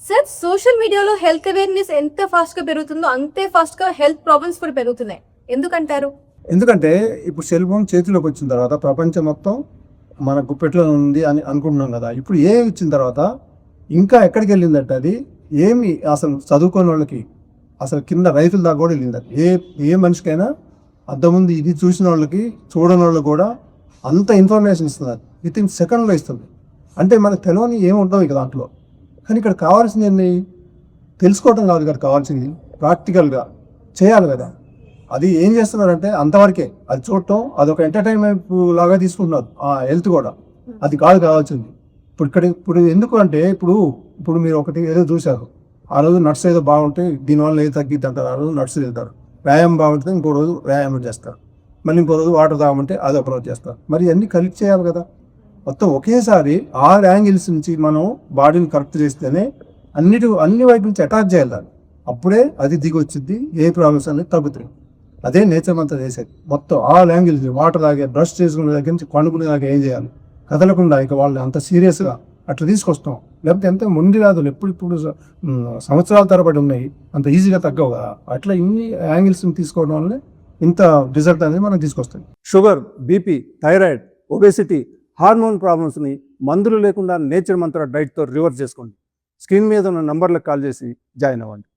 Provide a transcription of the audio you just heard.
Sir social మీడియాలో health awareness ఎంత fast గా పెరుగుతుందో అంతే ఫాస్ట్ గా హెల్త్ ప్రాబ్లమ్స్ కూడా పెరుగుతున్నాయి. ఎందుకంటారు? ఎందుకంటే ఇప్పుడు సెల్ ఫోన్ చేతిలోకి వచ్చిన తర్వాత ప్రపంచం మొత్తం మన గుప్పెట్లో ఉంది అని అనుకుంటున్నాం కదా. ఇప్పుడు వచ్చిన తర్వాత ఇంకా ఎక్కడికి వెళ్ళిందంటే అది ఏమి అసలు చదువుకోని వాళ్ళకి అసలు కింద రైతుల దాకా కూడా వెళ్ళింది. ఏ మనిషికైనా అంతకుముందు ఇది చూసిన వాళ్ళకి చూడని వాళ్ళకి కూడా అంత ఇన్ఫర్మేషన్ ఇస్తున్నారు. విత్ ఇన్ సెకండ్లో ఇస్తుంది. అంటే మనకు తెలియని ఏమి ఉంటాం ఇక దాంట్లో. కానీ ఇక్కడ కావాల్సింది ఏంటి? తెలుసుకోవటం కాదు ఇక్కడ కావాల్సింది, ప్రాక్టికల్గా చేయాలి కదా. అది ఏం చేస్తున్నారంటే అంతవరకే, అది చూడటం అదొక ఎంటర్టైన్మెంట్ లాగా తీసుకుంటున్నారు. ఆ హెల్త్ కూడా అది కాదు కావాల్సింది. ఇప్పుడు ఎందుకు అంటే ఇప్పుడు మీరు ఒకటి ఏదో చూశారు, ఆ రోజు నట్స్ ఏదో బాగుంటే దీనివల్ల ఏదో తగ్గిద్ది అంటారు. ఆ రోజు నట్స్ తింటారు. వ్యాయామం బాగుంటుంది, ఇంకో రోజు వ్యాయామం చేస్తారు. మళ్ళీ ఇంకో రోజు వాటర్ తాగమంటే అది ఒక రోజు చేస్తారు. మరి అన్నీ కలిపి చేయాలి కదా. మొత్తం ఒకేసారి 6 యాంగిల్స్ నుంచి మనం బాడీని కరెక్ట్ చేస్తేనే అన్ని వైపు నుంచి అటాక్ చేయాలి దాన్ని. అప్పుడే అది దిగి వచ్చింది, ఏ ప్రాబ్లమ్స్ అనేది తగ్గుతాయి. అదే నేచర్ అంతా చేసేది. మొత్తం 6 యాంగిల్స్, వాటర్ తాగే, బ్రష్ చేసుకునే దగ్గర నుంచి పండుకునే దాకా ఏం చేయాలి, కదలకుండా ఇక వాళ్ళు అంత సీరియస్గా అట్లా తీసుకొస్తాం. లేకపోతే ఎంత మొండి వ్యాధులు ఇప్పుడు సంవత్సరాల తరబడి ఉన్నాయి, అంత ఈజీగా తగ్గవు కదా. అట్లా ఇన్ని యాంగిల్స్ని తీసుకోవడం వల్లే ఇంత రిజల్ట్ అనేది మనం తీసుకొస్తాం. Sugar, BP, thyroid, obesity, hormone ప్రాబ్లమ్స్ని మందులు లేకుండా నేచర్ మంత్ర డైట్తో రివర్స్ చేసుకోండి. స్క్రీన్ మీద ఉన్న నంబర్లకు కాల్ చేసి జాయిన్ అవ్వండి.